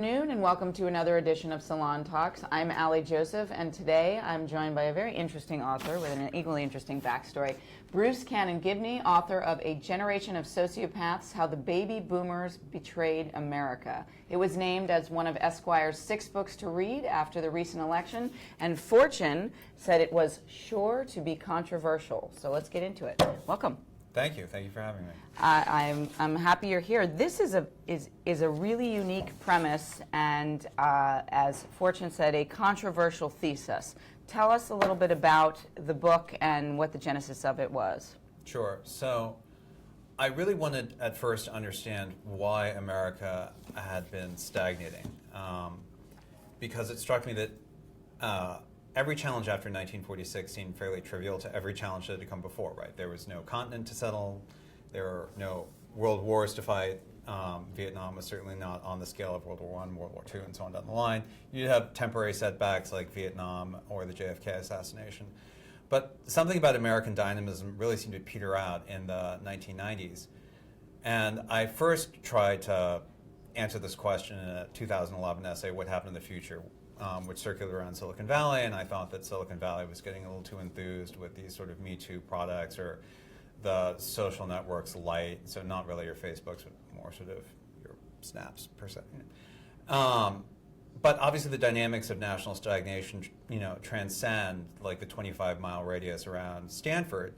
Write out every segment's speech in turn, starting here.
Afternoon and welcome to another edition of Salon Talks. I'm Allie Joseph, and today I'm joined by a very interesting author with an equally interesting backstory. Bruce Cannon Gibney, author of A Generation of Sociopaths, How the Baby Boomers Betrayed America. It was named as one of Esquire's 6 books to read after the recent election, and Fortune said it was sure to be controversial. So let's get into it. Welcome. Thank you for having me. I'm happy you're here. This is a really unique premise, and as Fortune said, a controversial thesis. Tell us a little bit about the book and what the genesis of it was. Sure. So I really wanted at first to understand why America had been stagnating, because it struck me that every challenge after 1946 seemed fairly trivial to every challenge that had come before, right? There was no continent to settle. There were no world wars to fight. Vietnam was certainly not on the scale of World War I, World War II, and so on down the line. You'd have temporary setbacks like Vietnam or the JFK assassination. But something about American dynamism really seemed to peter out in the 1990s. And I first tried to answer this question in a 2011 essay, What Happened in the Future?, which circulated around Silicon Valley, and I thought that Silicon Valley was getting a little too enthused with these sort of Me Too products or the social networks light, so not really your Facebooks, but more sort of your Snaps per se. But obviously the dynamics of national stagnation, transcend like the 25-mile radius around Stanford,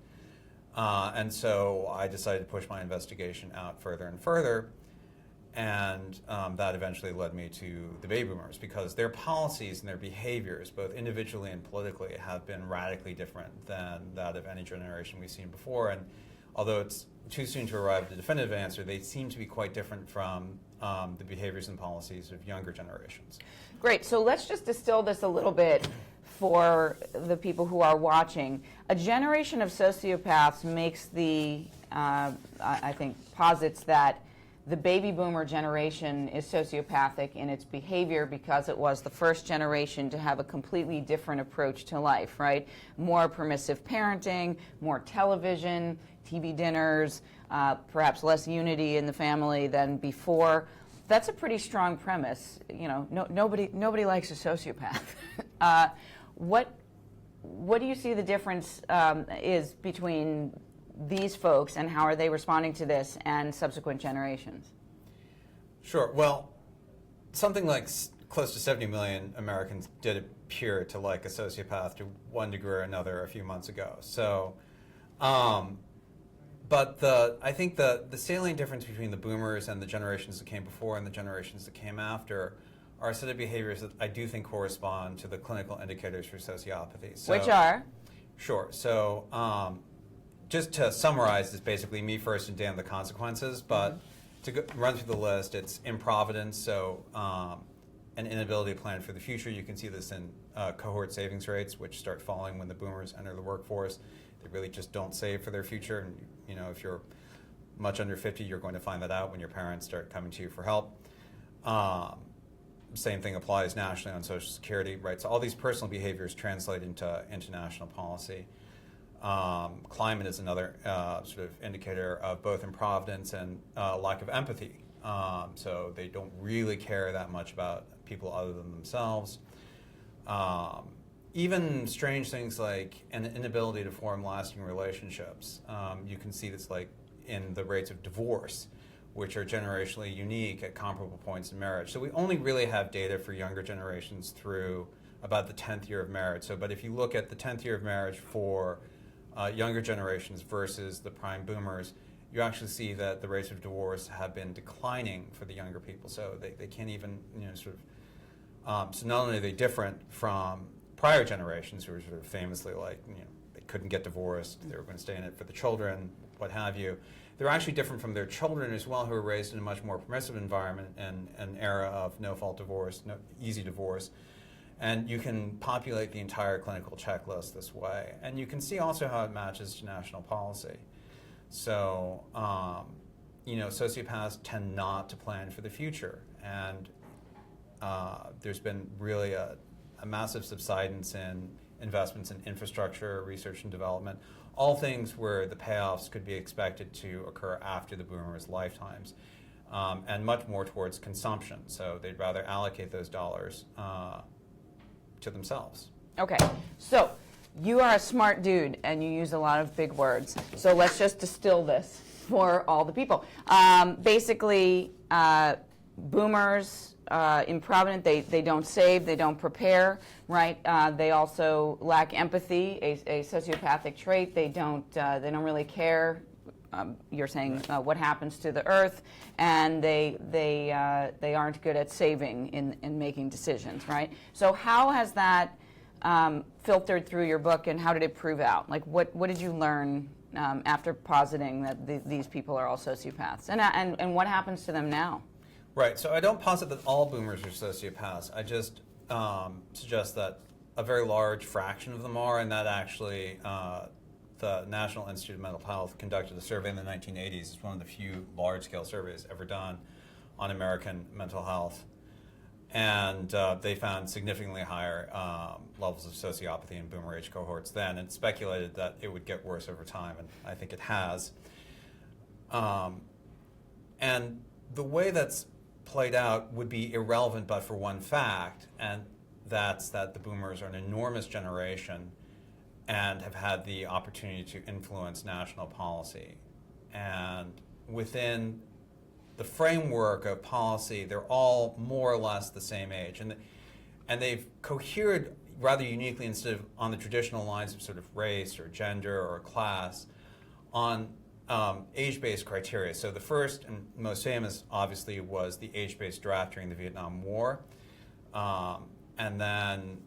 and so I decided to push my investigation out further and further. And that eventually led me to the baby boomers, because their policies and their behaviors, both individually and politically, have been radically different than that of any generation we've seen before. And although it's too soon to arrive at a definitive answer, they seem to be quite different from the behaviors and policies of younger generations. Great. So let's just distill this a little bit for the people who are watching. A generation of sociopaths makes I think, posits that the baby boomer generation is sociopathic in its behavior because it was the first generation to have a completely different approach to life, right? More permissive parenting, more television, TV dinners, perhaps less unity in the family than before. That's a pretty strong premise. Nobody likes a sociopath. What do you see the difference is between these folks, and how are they responding to this and subsequent generations? Sure. Well, something like close to 70 million Americans did appear to like a sociopath to one degree or another a few months ago. So, but I think the salient difference between the boomers and the generations that came before and the generations that came after are a set of behaviors that I do think correspond to the clinical indicators for sociopathy. So, which are? Sure. So, just to summarize, it's basically me first and Dan the consequences, but to run through the list, it's improvidence, so an inability to plan for the future. You can see this in cohort savings rates, which start falling when the boomers enter the workforce. They really just don't save for their future, and if you're much under 50, you're going to find that out when your parents start coming to you for help. Same thing applies nationally on Social Security, right? So all these personal behaviors translate into international policy. Climate is another sort of indicator of both improvidence and lack of empathy. So they don't really care that much about people other than themselves. Even strange things like an inability to form lasting relationships. You can see this like in the rates of divorce, which are generationally unique at comparable points in marriage. So we only really have data for younger generations through about the 10th year of marriage. But if you look at the 10th year of marriage for younger generations versus the prime boomers, you actually see that the rates of divorce have been declining for the younger people. So they can't even, so not only are they different from prior generations who were sort of famously like, they couldn't get divorced, they were going to stay in it for the children, what have you. They're actually different from their children as well, who were raised in a much more permissive environment and an era of no-fault divorce, easy divorce. And you can populate the entire clinical checklist this way. And you can see also how it matches to national policy. So, sociopaths tend not to plan for the future. And there's been really a massive subsidence in investments in infrastructure, research and development, all things where the payoffs could be expected to occur after the boomers' lifetimes. and much more towards consumption. So they'd rather allocate those dollars to themselves. Okay, so you are a smart dude and you use a lot of big words. So let's just distill this for all the people. Basically, boomers, improvident, they don't save, they don't prepare, right? They also lack empathy, a sociopathic trait. They don't really care. You're saying what happens to the earth, and they aren't good at saving in making decisions, right? So how has that filtered through your book, and how did it prove out? Like, what did you learn after positing that these people are all sociopaths, and what happens to them now? Right. So I don't posit that all boomers are sociopaths. I just suggest that a very large fraction of them are, and that actually the National Institute of Mental Health conducted a survey in the 1980s. It's one of the few large-scale surveys ever done on American mental health. And they found significantly higher levels of sociopathy in boomer age cohorts then, and speculated that it would get worse over time, and I think it has. And the way that's played out would be irrelevant but for one fact, and that's that the boomers are an enormous generation and have had the opportunity to influence national policy. And within the framework of policy, they're all more or less the same age. And they've cohered rather uniquely, instead of on the traditional lines of sort of race or gender or class, on age-based criteria. So the first and most famous, obviously, was the age-based draft during the Vietnam War. And then,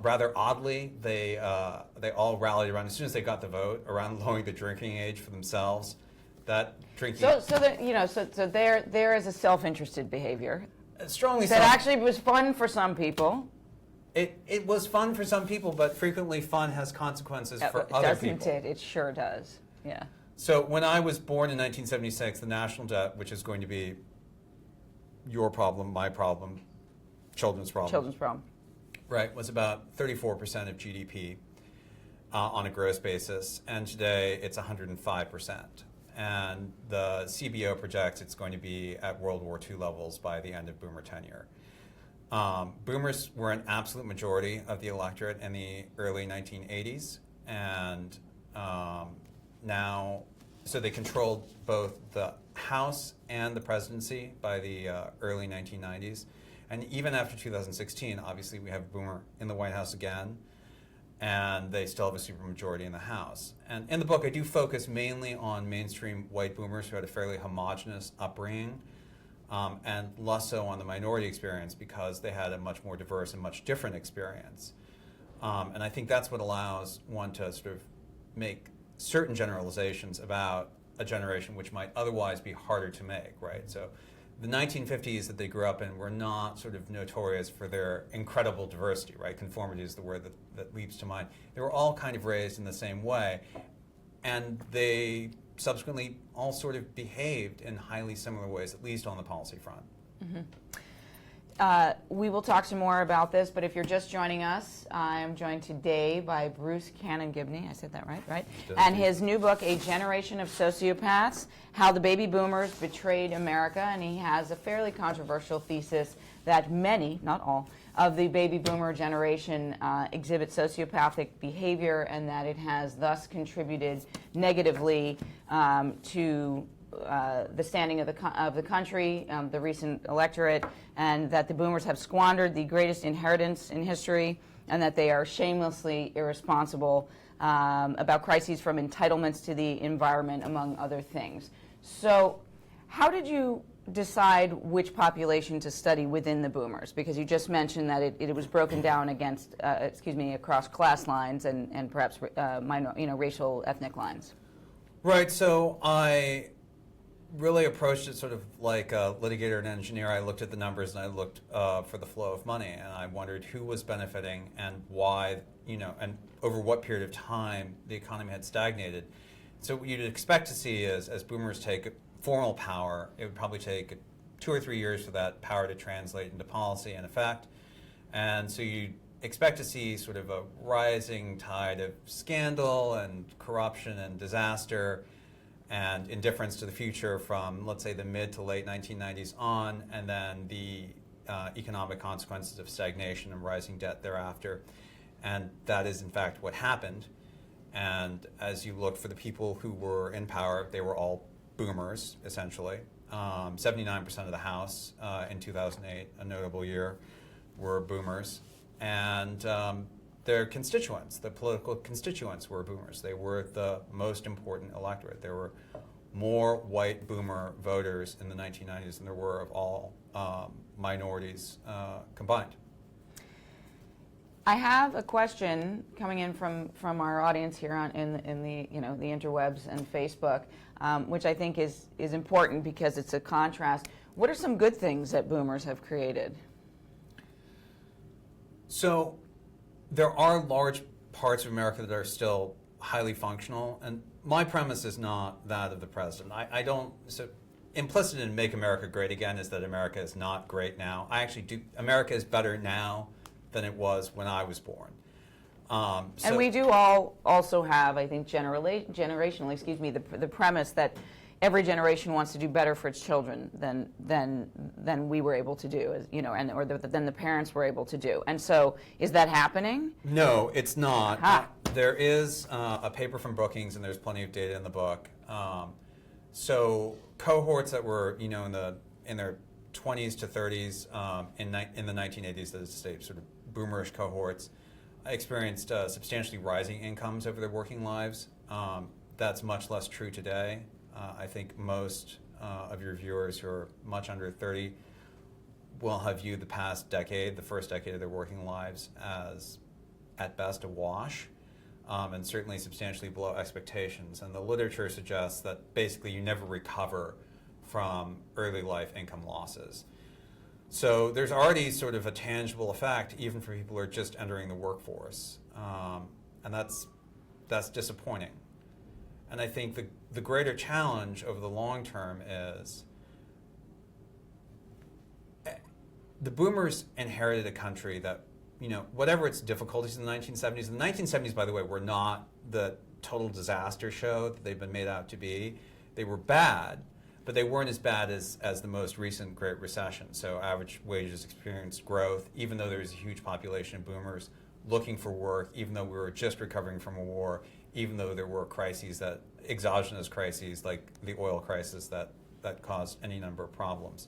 rather oddly, they all rallied around, as soon as they got the vote, around lowering the drinking age for themselves. That drinking. So there is a self-interested behavior. Strongly that actually was fun for some people. It was fun for some people, but frequently fun has consequences for other people. Doesn't it? It sure does. Yeah. So when I was born in 1976, the national debt, which is going to be your problem, my problem, children's problem, right, was about 34% of GDP on a gross basis, and today it's 105%. And the CBO projects it's going to be at World War II levels by the end of boomer tenure. Boomers were an absolute majority of the electorate in the early 1980s, and now, so they controlled both the House and the presidency by the early 1990s. And even after 2016, obviously we have a boomer in the White House again, and they still have a supermajority in the House. And in the book, I do focus mainly on mainstream white boomers who had a fairly homogenous upbringing, and less so on the minority experience because they had a much more diverse and much different experience. And I think that's what allows one to sort of make certain generalizations about a generation which might otherwise be harder to make, right? So the 1950s that they grew up in were not sort of notorious for their incredible diversity, right? Conformity is the word that leaps to mind. They were all kind of raised in the same way, and they subsequently all sort of behaved in highly similar ways, at least on the policy front. Mm-hmm. We will talk some more about this, but if you're just joining us, I'm joined today by Bruce Cannon Gibney. I said that right? And his new book, A Generation of Sociopaths, How the Baby Boomers Betrayed America. And he has a fairly controversial thesis that many, not all, of the baby boomer generation exhibit sociopathic behavior, and that it has thus contributed negatively to the standing of the country, the recent electorate, and that the boomers have squandered the greatest inheritance in history, and that they are shamelessly irresponsible about crises from entitlements to the environment, among other things. So how did you decide which population to study within the boomers? Because you just mentioned that it was broken down against, across class lines and perhaps racial, ethnic lines. Right, so I really approached it sort of like a litigator and engineer. I looked at the numbers and I looked for the flow of money, and I wondered who was benefiting and why, and over what period of time the economy had stagnated. So what you'd expect to see is, as boomers take formal power, it would probably take 2 or 3 years for that power to translate into policy and effect. And so you'd expect to see sort of a rising tide of scandal and corruption and disaster. and indifference to the future from, let's say, the mid to late 1990s on, and then the economic consequences of stagnation and rising debt thereafter. And that is, in fact, what happened. And as you look for the people who were in power, they were all boomers, essentially. 79% of the House in 2008, a notable year, were boomers. And their constituents, the political constituents, were boomers. They were the most important electorate. There were more white boomer voters in the 1990s than there were of all minorities combined. I have a question coming in from our audience here in the the interwebs and Facebook, which I think is important because it's a contrast. What are some good things that boomers have created? So there are large parts of America that are still highly functional, and my premise is not that of the president. I don't. So implicit in "Make America Great Again" is that America is not great now. I actually do. America is better now than it was when I was born. And we do all also have, I think, generationally, the premise that every generation wants to do better for its children than we were able to do, than the parents were able to do. And so, is that happening? No, it's not. There is a paper from Brookings, and there's plenty of data in the book. So cohorts that were, in their 20s to 30s in the 1980s, that is to say, sort of boomerish cohorts, experienced substantially rising incomes over their working lives. That's much less true today. I think most of your viewers who are much under 30 will have viewed the past decade, the first decade of their working lives, as at best a wash, and certainly substantially below expectations. And the literature suggests that basically you never recover from early life income losses. So there's already sort of a tangible effect, even for people who are just entering the workforce, and that's disappointing. And I think the greater challenge over the long term is the boomers inherited a country that, whatever its difficulties in the 1970s, the 1970s, by the way, were not the total disaster show that they've been made out to be. They were bad, but they weren't as bad as the most recent Great Recession. So average wages experienced growth, even though there was a huge population of boomers looking for work, even though we were just recovering from a war, even though there were exogenous crises like the oil crisis that caused any number of problems.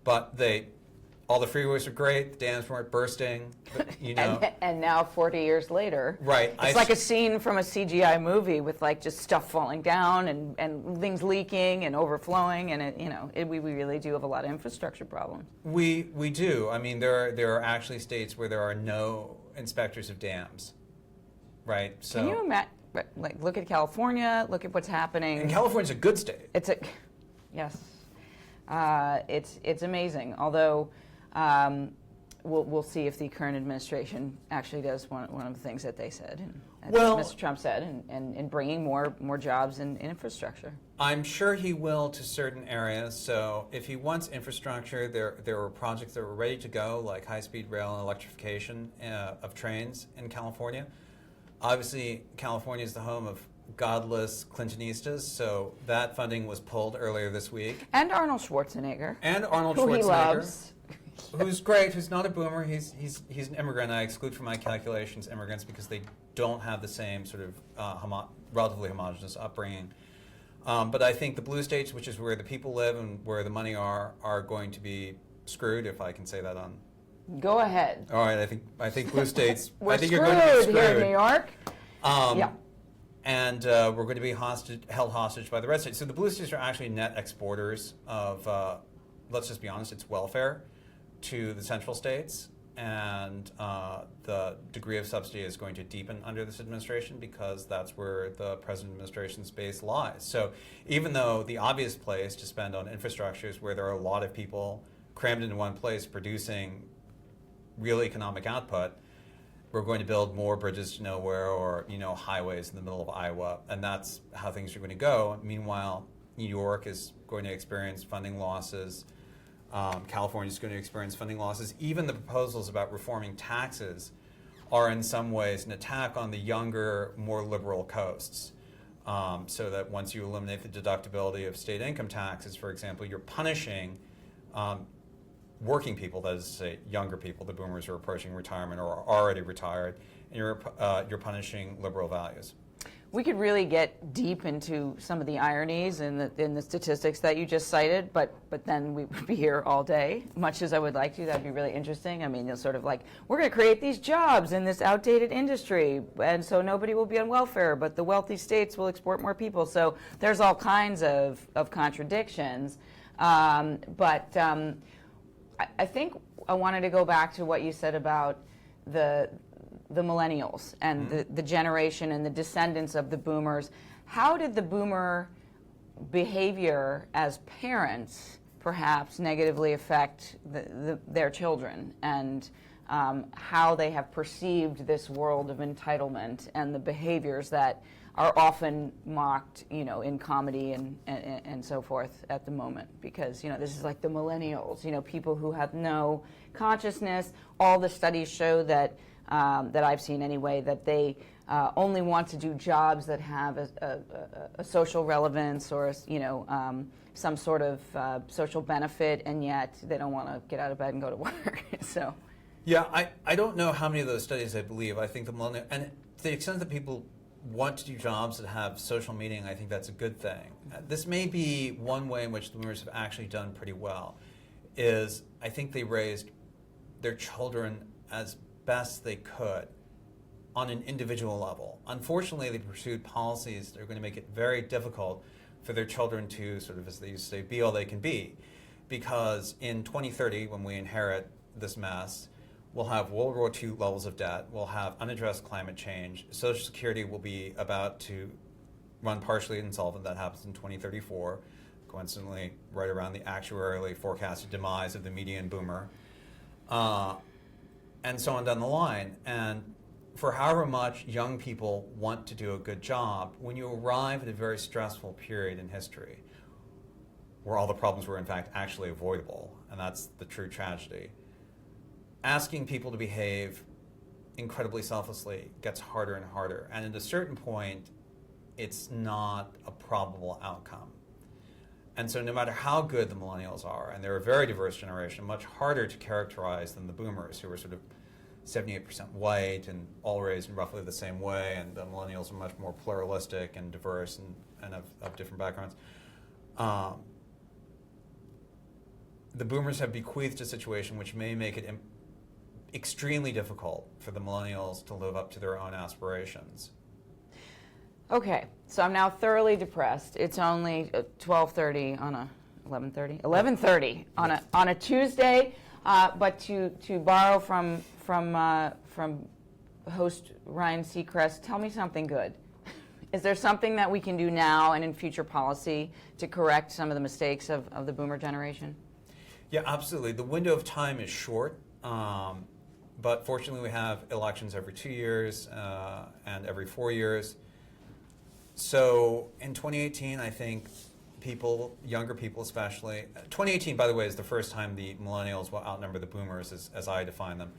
But all the freeways are great, the dams weren't bursting, and now 40 years later, right? It's like a scene from a CGI movie with just stuff falling down and things leaking and overflowing, and we really do have a lot of infrastructure problems. We do. I mean, there are actually states where there are no inspectors of dams, right? So can you imagine? Look at California. Look at what's happening. And California's a good state. Yes, it's amazing. Although we'll see if the current administration actually does one of the things that they said, and Mr. Trump said, and bringing more jobs and infrastructure. I'm sure he will to certain areas. So if he wants infrastructure, there were projects that were ready to go, like high-speed rail and electrification of trains in California. Obviously, California is the home of godless Clintonistas, so that funding was pulled earlier this week. And Arnold Schwarzenegger. Who he loves. Who's great, who's not a boomer. He's an immigrant. I exclude from my calculations immigrants because they don't have the same sort of relatively homogenous upbringing. But I think the blue states, which is where the people live and where the money are going to be screwed, if I can say that on. Go ahead. All right, I think blue states. We're I think screwed you're going to be screwed here in New York. Yeah. And we're going to be held hostage by the red states. So the blue states are actually net exporters of, let's just be honest, it's welfare to the central states. And the degree of subsidy is going to deepen under this administration because that's where the present administration's base lies. So even though the obvious place to spend on infrastructure is where there are a lot of people crammed into one place producing real economic output, we're going to build more bridges to nowhere or highways in the middle of Iowa, and that's how things are going to go. Meanwhile, New York is going to experience funding losses. California is going to experience funding losses. Even the proposals about reforming taxes are in some ways an attack on the younger, more liberal coasts. So that once you eliminate the deductibility of state income taxes, for example, you're punishing working people, that is to say, younger people, the boomers who are approaching retirement or are already retired, and you're punishing liberal values. We could really get deep into some of the ironies in the statistics that you just cited, but then we would be here all day, much as I would like to. That'd be really interesting. I mean, you'll sort of like, we're going to create these jobs in this outdated industry, and so nobody will be on welfare, but the wealthy states will export more people. So there's all kinds of contradictions. I think I wanted to go back to what you said about the millennials and the generation and the descendants of the boomers. How did the boomer behavior as parents perhaps negatively affect their children, and how they have perceived this world of entitlement and the behaviors that are often mocked, in comedy and so forth at the moment? Because, this is like the millennials, people who have no consciousness. All the studies show that I've seen anyway, that they only want to do jobs that have a social relevance or some sort of social benefit, and yet they don't want to get out of bed and go to work. So, yeah, I don't know how many of those studies I believe. I think the millennial, and to the extent that people want to do jobs that have social meaning, I think that's a good thing. This may be one way in which the boomers have actually done pretty well, is I think they raised their children as best they could on an individual level. Unfortunately, they pursued policies that are going to make it very difficult for their children to sort of, as they used to say, be all they can be. Because in 2030, when we inherit this mess, we'll have World War II levels of debt, we'll have unaddressed climate change, Social Security will be about to run partially insolvent. That happens in 2034, coincidentally right around the actuarially forecasted demise of the median boomer. And so on down the line. And for however much young people want to do a good job, when you arrive at a very stressful period in history, where all the problems were in fact actually avoidable, and that's the true tragedy, asking people to behave incredibly selflessly gets harder and harder. And at a certain point, it's not a probable outcome. And so no matter how good the millennials are, and they're a very diverse generation, much harder to characterize than the boomers, who are sort of 78% white and all raised in roughly the same way, and the millennials are much more pluralistic and diverse and of different backgrounds. The boomers have bequeathed a situation which may make it extremely difficult for the millennials to live up to their own aspirations. okay, so I'm now thoroughly depressed. It's only 12:30 on a 11:30 on a Tuesday. But to borrow from host Ryan Seacrest, tell me something good. Is there something that we can do now and in future policy to correct some of the mistakes of the boomer generation? Yeah, absolutely. The window of time is short, but fortunately we have elections every 2 years and every 4 years. So in 2018, I think younger people especially, 2018, by the way, is the first time the millennials will outnumber the boomers as I define them.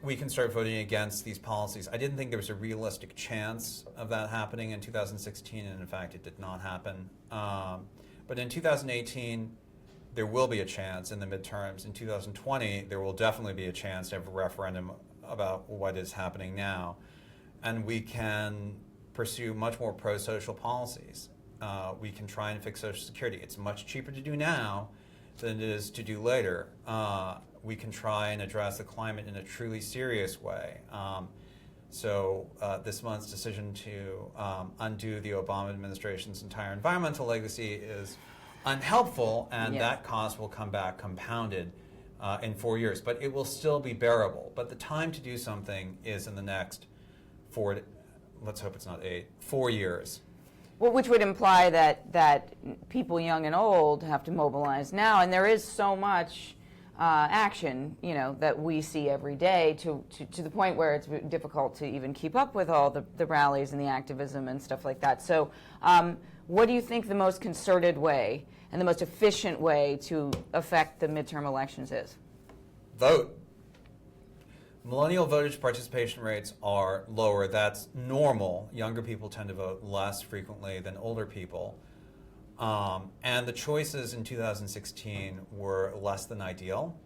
We can start voting against these policies. I didn't think there was a realistic chance of that happening in 2016, and in fact it did not happen. But in 2018, there will be a chance in the midterms. In 2020, there will definitely be a chance to have a referendum about what is happening now. And we can pursue much more pro-social policies. We can try and fix Social Security. It's much cheaper to do now than it is to do later. We can try and address the climate in a truly serious way. So this month's decision to undo the Obama administration's entire environmental legacy is unhelpful, and that cost will come back compounded in 4 years. But it will still be bearable. But the time to do something is in the next let's hope it's not 4 years. Well, which would imply that people young and old have to mobilize now, and there is so much action, that we see every day to the point where it's difficult to even keep up with all the rallies and the activism and stuff like that. So what do you think the most concerted way and the most efficient way to affect the midterm elections is? Vote. Millennial voter participation rates are lower. That's normal. Younger people tend to vote less frequently than older people. And the choices in 2016 were less than ideal.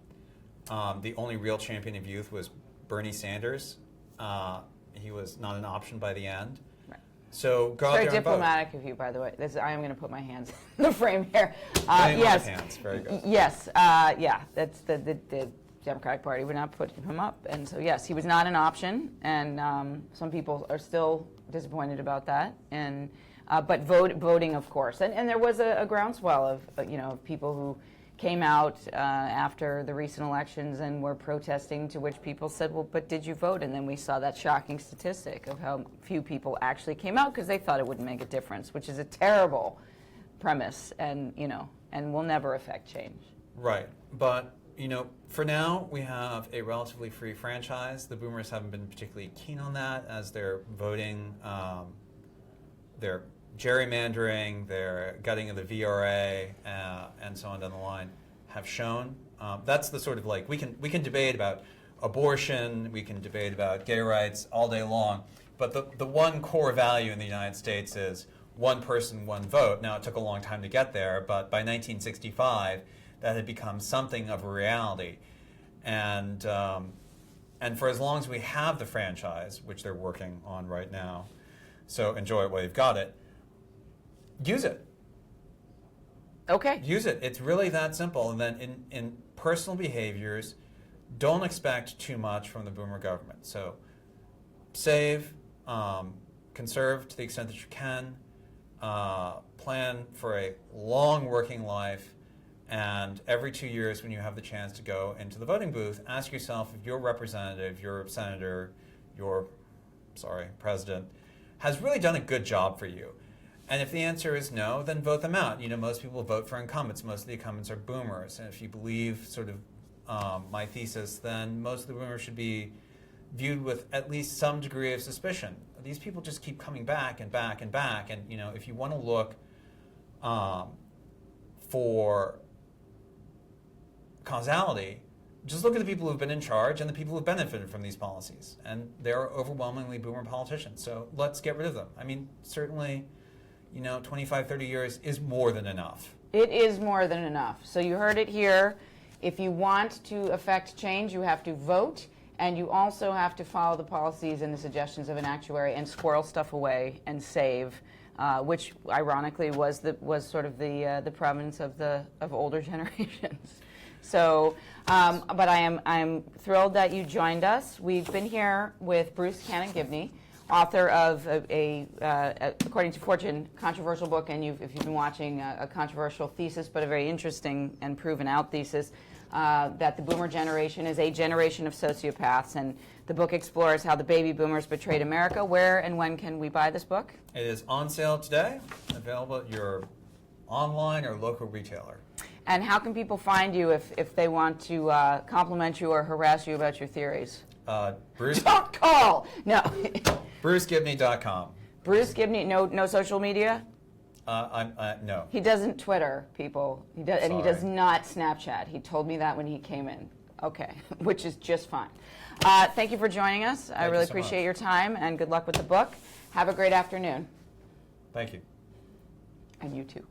The only real champion of youth was Bernie Sanders. He was not an option by the end. Right. So go out there and vote. Very diplomatic of you, by the way. I am going to put my hands in the frame here. Yes. Hands. Very good. Yes. Yeah. That's the Democratic Party would not put him up, and so yes, he was not an option, and some people are still disappointed about that. And but voting, of course, and there was a groundswell of people who came out after the recent elections and were protesting, to which people said, well, but did you vote? And then we saw that shocking statistic of how few people actually came out because they thought it wouldn't make a difference, which is a terrible premise, and will never affect change. Right, but for now, we have a relatively free franchise. The boomers haven't been particularly keen on that, as they're voting, they're gerrymandering, their gutting of the VRA, and so on down the line have shown. That's the sort of we can debate about abortion, we can debate about gay rights all day long, but the one core value in the United States is one person, one vote. Now, it took a long time to get there, but by 1965, that had become something of a reality. And for as long as we have the franchise, which they're working on right now, so enjoy it while you've got it, use it. Okay. Use it. It's really that simple. And then in personal behaviors, don't expect too much from the boomer government. So save, conserve to the extent that you can, plan for a long working life, and every 2 years when you have the chance to go into the voting booth, ask yourself if your representative, your senator, your president, has really done a good job for you. And if the answer is no, then vote them out. Most people vote for incumbents. Most of the incumbents are boomers. And if you believe sort of my thesis, then most of the boomers should be viewed with at least some degree of suspicion. These people just keep coming back and back and back. And if you want to look for causality, just look at the people who've been in charge and the people who've benefited from these policies. And they're overwhelmingly boomer politicians. So let's get rid of them. I mean, certainly, 25, 30 years is more than enough. It is more than enough. So you heard it here. If you want to affect change, you have to vote, and you also have to follow the policies and the suggestions of an actuary and squirrel stuff away and save, which ironically was sort of the province of older generations. So, but I'm thrilled that you joined us. We've been here with Bruce Gibney, author of according to Fortune, controversial book, and if you've been watching, a controversial thesis, but a very interesting and proven out thesis, that the boomer generation is a generation of sociopaths. And the book explores how the baby boomers betrayed America. Where and when can we buy this book? It is on sale today, available at your online or local retailer. And how can people find you if they want to compliment you or harass you about your theories? Bruce. Don't call! No. BruceGibney.com. Bruce Gibney, no social media? No. He doesn't Twitter, people. He does not Snapchat. He told me that when he came in. Okay, which is just fine. Thank you for joining us. I really appreciate your time, and good luck with the book. Have a great afternoon. Thank you. And you too.